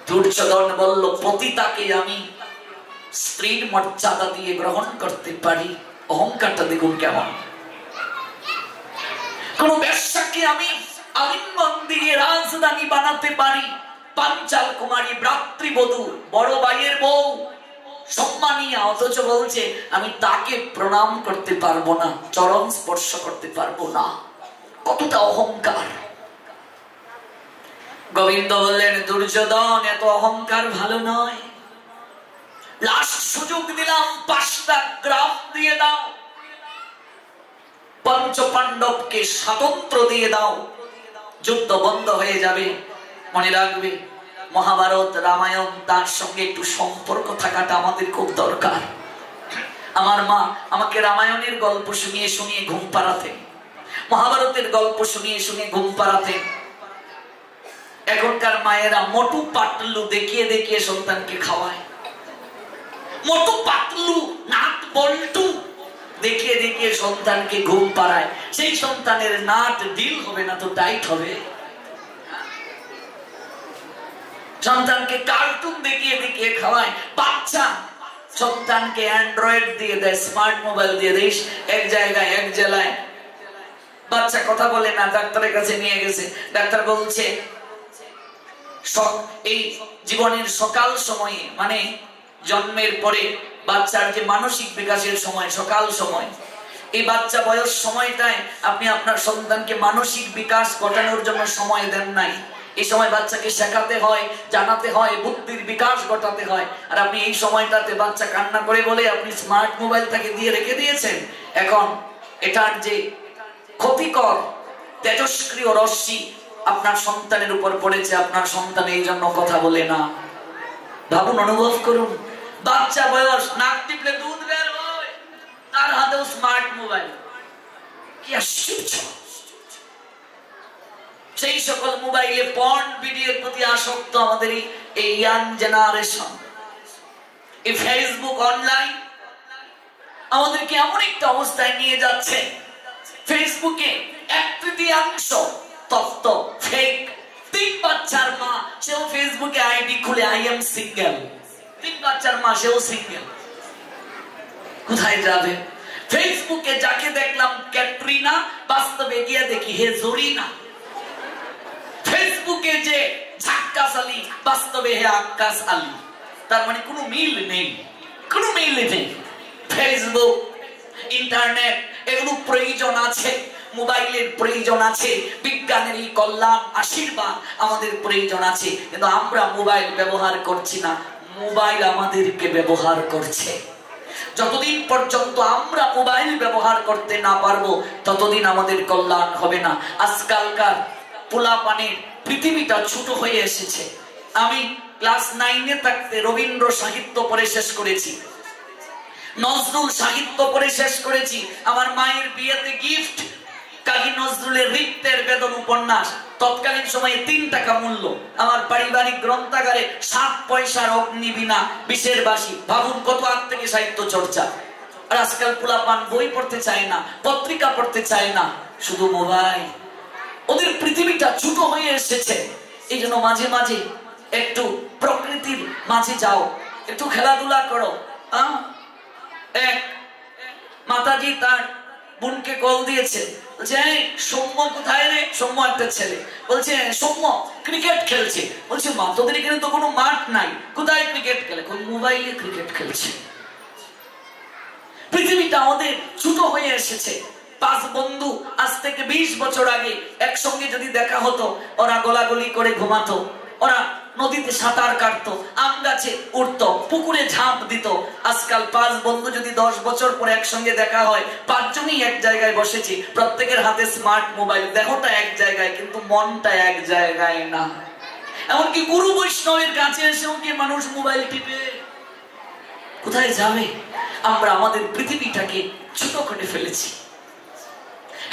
দুর্যোধন বলল, পতিতাকে আমি স্ত্রীর মর্যাদা দিয়ে গ্রহণ করতে পারি, অহংকারটা দেখুন কেমন। কোন ব্যবসাকে আমি আলিঙ্গন দিয়ে রাজধানী বানাতে পারি, পাঞ্চাল কুমারী ভ্রাতৃবধূ বড় ভাইয়ের বউ সম্মানিয়া, অথচ বলছে আমি তাকে প্রণাম করতে পারবো না, চরণ স্পর্শ করতে পারবো না। কতটা অহংকার! গোবিন্দ বললেন, দুর্যোধন এত অহংকার ভালো নয়, লাস্ট সুযোগ দিলাম, 5টা গ্রাম দিয়ে দাও, পঞ্চ পাণ্ডবকে স্বাতন্ত্র দিয়ে দাও, যুদ্ধ বন্ধ হয়ে যাবে। মনে রাখবে, মহাভারত রামায়ণ তার সঙ্গে একটু সম্পর্ক থাকাটা আমাদের খুব দরকার। আমার মা আমাকে রামায়ণের গল্প শুনিয়ে শুনিয়ে ঘুম পাড়াতেন, মহাভারতের গল্প শুনিয়ে শুনিয়ে ঘুম পাড়াতেন। এখনকার মায়েরা মোটু পাতলু দেখিয়ে দেখিয়ে সন্তানকে খাওয়ায়, মোটু পাতলু নাট বল্টু দেখিয়ে দেখিয়ে সন্তানকে ঘুম পাড়ায়। সেই সন্তানের নাট ডিল হবে না তো টাইট হবে। সন্তানকে কার্টুন দেখিয়ে দেখিয়ে খাওয়ায়। বাচ্চা সন্তানকে অ্যান্ড্রয়েড দিয়ে দেয়, স্মার্ট মোবাইল দিয়ে দেয়। এক জায়গায় এক জেলায় বাচ্চা কথা বলে না, ডাক্তারের কাছে নিয়ে গেছে। ডাক্তার বলছে এই জীবনের সকাল সময়ে, মানে জন্মের পরে বাচ্চার যে মানসিক বিকাশের সময়, সকাল সময়, এই বাচ্চা বয়স সময়টায় আপনি আপনার সন্তানকে মানসিক বিকাশ ঘটানোর জন্য সময় দেন নাই। এই সময় বাচ্চাকে শেখাতে হয়, জানাতে হয়, বুদ্ধির বিকাশ ঘটাতে হয়। আর আপনি এই সময়টাতে বাচ্চা কান্না করে বলে আপনি স্মার্ট মোবাইল তাকে দিয়ে রেখে দিয়েছেন। এখন এটার যে ক্ষতিকর তেজস্ক্রিয় রশ্মি আপনার সন্তানের উপর পড়েছে, আপনার সন্তান এই জন্য কথা বলে না। ভাবুন, অনুভব করুন, বাচ্চা বয়স, নাক টিপলে দুধ বের হয়, তার হাতেও স্মার্ট মোবাইল। কি আশ্চর্য! সেই সকল মোবাইলে পর্ন ভিডিওর প্রতি আসক্ত আমাদের এই ইয়াং জেনারেশন। এই ফেসবুক অনলাইন আমাদেরকে এমন একটা অবস্থায় নিয়ে যাচ্ছে, ফেসবুকে 1/3 তথ্য ফেক। 3 বাচ্চার মা, সেও ফেসবুকে আইডি খুলে আই এম সিঙ্গেল। 3 বাচ্চার মা, সেও সিঙ্গেল। কোথায় যাবে? ফেসবুকে যাকে দেখলাম ক্যাটরিনা, বাস্তবে গিয়ে দেখি হে জরিনা। ফেসবুকে যে ঝাক্কাস আলী, বাস্তবে হে আক্কাস আলী। তার মানে কোনো মিল নেই, কোনো মিল নেই। ফেসবুক, ইন্টারনেট, এগুলো প্রয়োজন আছে, মোবাইলের প্রয়োজন আছে, বিজ্ঞানের এই কল্যাণ আশীর্বাদ আমাদের প্রয়োজন আছে, কিন্তু আমরা মোবাইল ব্যবহার করছি না, মোবাইল আমাদেরকে ব্যবহার করছে। যতদিন পর্যন্ত আমরা মোবাইল ব্যবহার করতে না পারবো, ততদিন আমাদের কল্যাণ হবে না। আজকালকার পোলাপানের পৃথিবীটা ছোট হয়ে এসেছে। আমি ক্লাস 9-এ থাকতে রবীন্দ্র সাহিত্য পড়ে শেষ করেছি, নজরুল সাহিত্য পড়ে শেষ করেছি। আমার মায়ের বিয়েতে গিফট কাজী নজরুলের রিক্তের বেদন উপন্যাস, তৎকালীন সময়ে 3 টাকা মূল্য। আমার পারিবারিক গ্রন্থাগারে 7 পয়সার অগ্নিবীণা, বিষের বাসি। ভাবুন কত আগ থেকে সাহিত্য চর্চা। আর আজকাল পোলাপান বই পড়তে চায় না, পত্রিকা পড়তে চায় না, শুধু মোবাইল। ওদের পৃথিবীটা ছোট হয়ে এসেছে। এই জন্য মাঝে মাঝে একটু প্রকৃতির মাঝে যাও, একটু খেলাধুলা করো। এক মাতাজি তার বোনকে কল দিয়েছে, বলছে সৌম্য কোথায় রে? সৌম্য একটা ছেলে, বলছে সৌম্য ক্রিকেট খেলছে। বলছে মা, তোদের এখানে তো কোনো মাঠ নাই, কোথায় ক্রিকেট খেলে? কোন মোবাইলে ক্রিকেট খেলছে। পৃথিবীটা আমাদের ছোট হয়ে এসেছে। 5 বন্ধু আজ থেকে 20 বছর আগে একসঙ্গে যদি দেখা হতো, ওরা গোলাগুলি করে ঘুমাতো, ওরা নদীতে সাঁতার কাটতো, আম গাছে উঠতো, পুকুরে ঝাঁপ দিত। আজকাল 5 বন্ধু যদি 10 বছর পরে একসঙ্গে দেখা হয়, 5 জনই এক জায়গায় বসেছি, প্রত্যেকের হাতে স্মার্ট মোবাইল, দেহটা এক জায়গায় কিন্তু মনটা এক জায়গায় না। এমনকি গুরু বৈষ্ণবের কাছে এসেও কি মানুষ মোবাইল টিপে। কোথায় যাবে? আমরা আমাদের পৃথিবীটাকে ছোট করে ফেলেছি।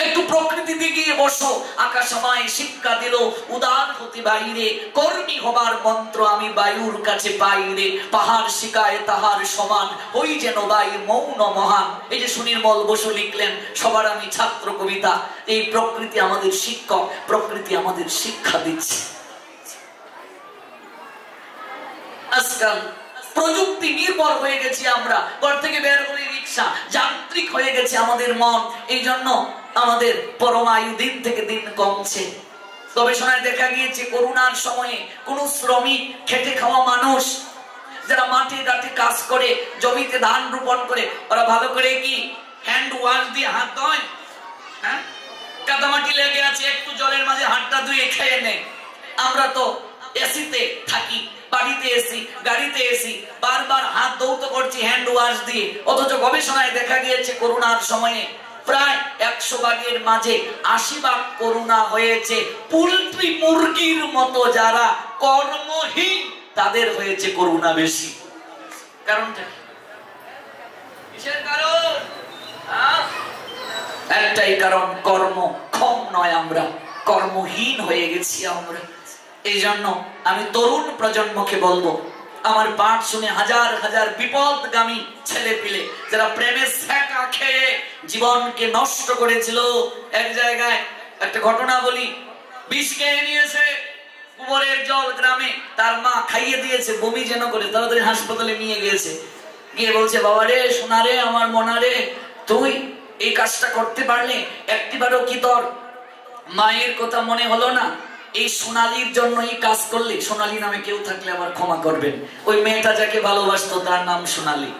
একটু প্রকৃতিতে গিয়ে বসো, আকাশ আমায় শিক্ষা দিল উদার হতে বাইরে, কর্মী হবার মন্ত্র আমি বায়ুর কাছে পাইরে, পাহাড় শিখায় তাহার সমান, ওই যেন বায়ু মৌন মহান। এই যে সুনির্মল বসু লিখলেন, সবার আমি ছাত্র কবিতা। এই প্রকৃতি আমাদের শিক্ষক, প্রকৃতি আমাদের শিক্ষা দিচ্ছে। আজকাল প্রযুক্তি নির্ভর হয়ে গেছি আমরা, ঘর থেকে বের করে রিক্সা, যান্ত্রিক হয়ে গেছে আমাদের মন। এই জন্য আমাদের পরমায়ু দিন থেকে দিন কমছে। গবেষণায় দেখা গিয়েছে করোনার সময়ে কোন শ্রমিক, খেটে খাওয়া মানুষ যারা মাঠে ঘাটে কাজ করে, জমিতে ধান রোপণ করে, ওরা ভালো করে কি হ্যান্ড ওয়াশ দিয়ে হাত ধোয়? হ্যাঁ, কাদামাটি লেগে আছে, একটু জলের মাঝে হাতটা ধুয়ে খেয়ে নেয়। আমরা তো এসিতে থাকি, বাড়িতে এসি, গাড়িতে এসি, বারবার হাত ধৌত করছি হ্যান্ড ওয়াশ দিয়ে। অথচ গবেষণায় দেখা গিয়েছে করোনার সময়ে প্রায় 100 ভাগের মাঝে 80 ভাগ করোনা হয়েছে পোল্ট্রি মুরগির মতো যারা কর্মহীন, তাদের হয়েছে করোনা বেশি। কারণটা কিসের কারণ? একটাই কারণ, কর্মক্ষম নয়, আমরা কর্মহীন হয়ে গেছি আমরা। এই জন্য আমি তরুণ প্রজন্মকে বলবো, আমার পাঠ শুনে হাজার হাজার বিপদগামী ছেলে পিলে যারা প্রেমে ছ্যাঁকা খেয়ে জীবনকে নষ্ট করেছিল। এক জায়গায় একটা ঘটনা বলি, বিষ খেয়ে নিয়েছে, কুবরের জল গ্রামে, তার মা খাইয়ে দিয়েছে, বমি যেন করে, তাড়াতাড়ি হাসপাতালে নিয়ে গিয়েছে। গিয়ে বলছে, বাবা রে, সোনা রে, আমার মনা রে, তুই এই কাজটা করতে পারলে একটিবারও কি তোর মায়ের কথা মনে হলো না? এই সোনালির জন্য এই কাজ করলে, সোনালি নামে কেউ থাকলে আমার ক্ষমা করবেন, ওই মেয়েটা যাকে ভালোবাসতো তার নাম সোনালি।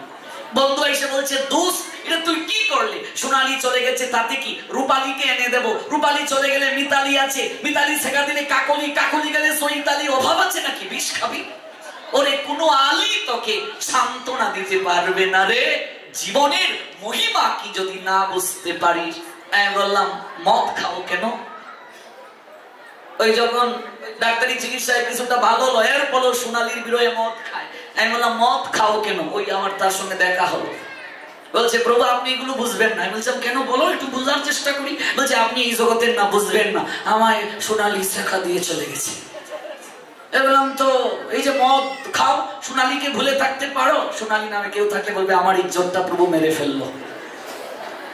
বন্ধু এসে বলছে, দোষ, এটা তুই কি করলে? সোনালি চলে গেছে, তাতে কি? রূপালীকে এনে দেব, রূপালী চলে গেলে মিতালি আছে, মিতালি শেখা দিলে কাকলি, কাকলি গেলে সৈতালি, অভাব আছে নাকি? বিষ খাবি? ওরে, কোনো আলী তোকে সান্ত্বনা দিতে পারবে না রে। জীবনের মহিমা কি যদি না বুঝতে পারিস? আমি বললাম, মদ খাও কেন? ওই যখন ডাক্তারি চিকিৎসায় কিছুটা ভালো হলো, এর ফলে সোনালির বিরহে মদ খায়। আমি বললাম, মদ খাও কেন? ওই আমার তার সঙ্গে দেখা হলো, বলছে, প্রভু আপনি এগুলো বুঝবেন না। আমি বলছিলাম, কেন বলো, একটু বোঝার চেষ্টা করি। বলছে, আপনি এই জগতের না, বুঝবেন না, আমায় সোনালি শেখা দিয়ে চলে গেছে। বললাম, তো এই যে মদ খাও, সোনালিকে ভুলে থাকতে পারো? সোনালি নামে কেউ থাকলে বলবে, আমার ইজ্জতটা প্রভু মেরে ফেললো।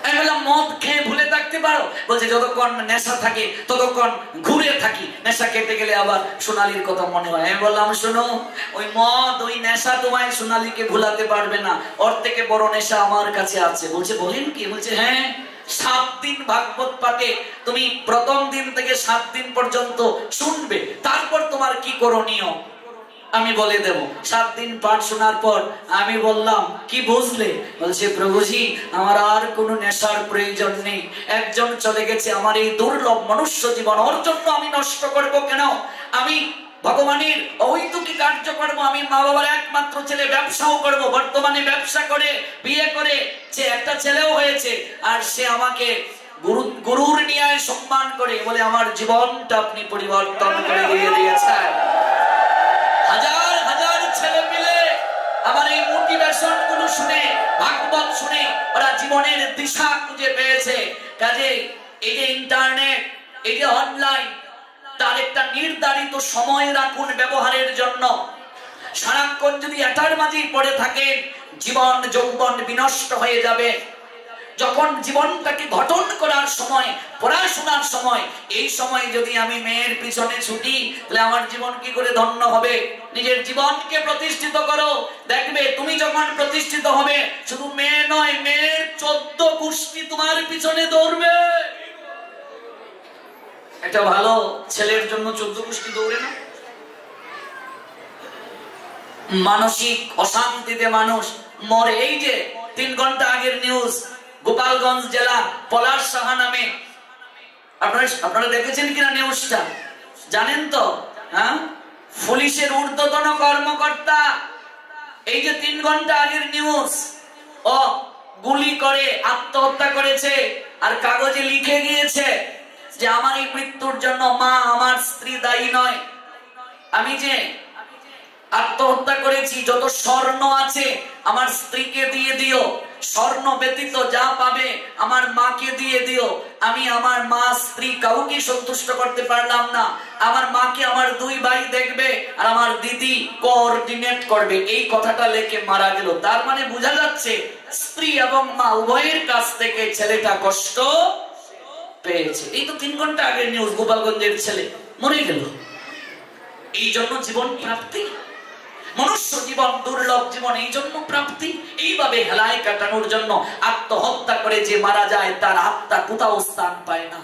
আমি বললাম, মদ খেয়ে ভুলে থাকতে পারো? বলছে, যতক্ষণ নেশা থাকে ততক্ষণ ঘুরে থাকি, নেশা কেটে গেলে আবার সোনালির কথা মনে হয়। আমি বললাম, শোনো, ওই মদ, ওই নেশা তোমায় সোনালিকে ভুলাতে পারবে না, ওর থেকে বড় নেশা আমার কাছে আছে। বলছে, বলেন কি? বলছে, হ্যাঁ, 7 দিন ভাগবত পাঠে তুমি প্রথম দিন থেকে 7 দিন পর্যন্ত শুনবে, তারপর তোমার কি করণীয় আমি বলে দেব। 7 দিন পাঠ শোনার পর আমি বললাম, কি বুঝলে? বলছে, প্রভুজি, আমার আর কোনো নেশার প্রয়োজন নেই, একজন চলে গেছে, আমার এই দুর্লভ মনুষ্য জীবন ওর জন্য আমি নষ্ট করব কেন? আমি ভগবানের অহৈতুকী কার্য করবো, আমি মা বাবার একমাত্র ছেলে, ব্যবসাও করব। বর্তমানে ব্যবসা করে, বিয়ে করে, যে একটা ছেলেও হয়েছে, আর সে আমাকে গুরুর নিয়ে সম্মান করে, বলে আমার জীবনটা আপনি পরিবর্তন করে দিয়ে দিয়েছেন। হাজার হাজার ছেলে মিলে আমার এই মোটিভেশন গুলো শুনে, ভাগবত শুনে, ওরা জীবনের দিশা খুঁজে পেয়েছে। কাজে এই যে ইন্টারনেট, এই যে অনলাইন, তার একটা নির্ধারিত সময় রাখুন ব্যবহারের জন্য। সারাক্ষণ যদি এটার মাঝেই পড়ে থাকেন, জীবন যৌবন বিনষ্ট হয়ে যাবে। যখন জীবনটাকে গঠন করার সময়, পড়াশোনার সময়, এই সময় যদি আমি মেয়ের পিছনে ছুটি, তাহলে আমার জীবন কি করে ধন্য হবে? নিজের জীবনকে প্রতিষ্ঠিত করো, দেখবে তুমি যখন প্রতিষ্ঠিত হবে, শুধু মেয়ে নয়, মেয়ের 14 গোষ্ঠী তোমার পিছনে দৌড়বে। একটা ভালো ছেলের জন্য 14 গোষ্ঠী দৌড়ে না? মানসিক অশান্তিতে মানুষ মরে। এই যে 3 ঘন্টা আগের নিউজ, গোপালগঞ্জ জেলা পলাশ সাহা নামে, আপনারা দেখেছেন কিনা নিউজটা? জানেন তো? হ্যাঁ, পুলিশের ঊর্ধ্বতন কর্মকর্তা, এই যে 3 ঘন্টা আগের নিউজ, ও গুলি করে আত্মহত্যা করেছে, আর কাগজে লিখে গিয়েছে যে আমার এই মৃত্যুর জন্য মা, আমার স্ত্রী দায়ী নয়। আমি যে আত্মহত্যা করেছি, যত স্বর্ণ আছে আমার স্ত্রীকে দিয়ে দিও, স্বর্ণ ব্যতীত যা পাবে আমার মাকে দিয়ে দিও। আমি আমার মা, স্ত্রী কাউকে সন্তুষ্ট করতে পারলাম না, আমার মাকে আমার 2 ভাই দেখবে, আর আমার দিদি কোঅর্ডিনেট করবে। এই কথাটা লেখে মারা গেল। তার মানে বোঝা যাচ্ছে স্ত্রী এবং মা উভয়ের কাছ থেকে ছেলেটা কষ্ট পেয়েছে। এই তো 3 ঘন্টা আগের নিউজ, গোপালগঞ্জের ছেলে মরে গেল। এই জন্য জীবন প্রাপ্তি। মনুষ্য জীবন দুর্লভ জীবন, এই জন্য প্রাপ্তি। এইভাবে হেলায় কাটানোর জন্য আত্মহত্যা করে যে মারা যায় তার আত্মা কোথাও স্থান পায় না।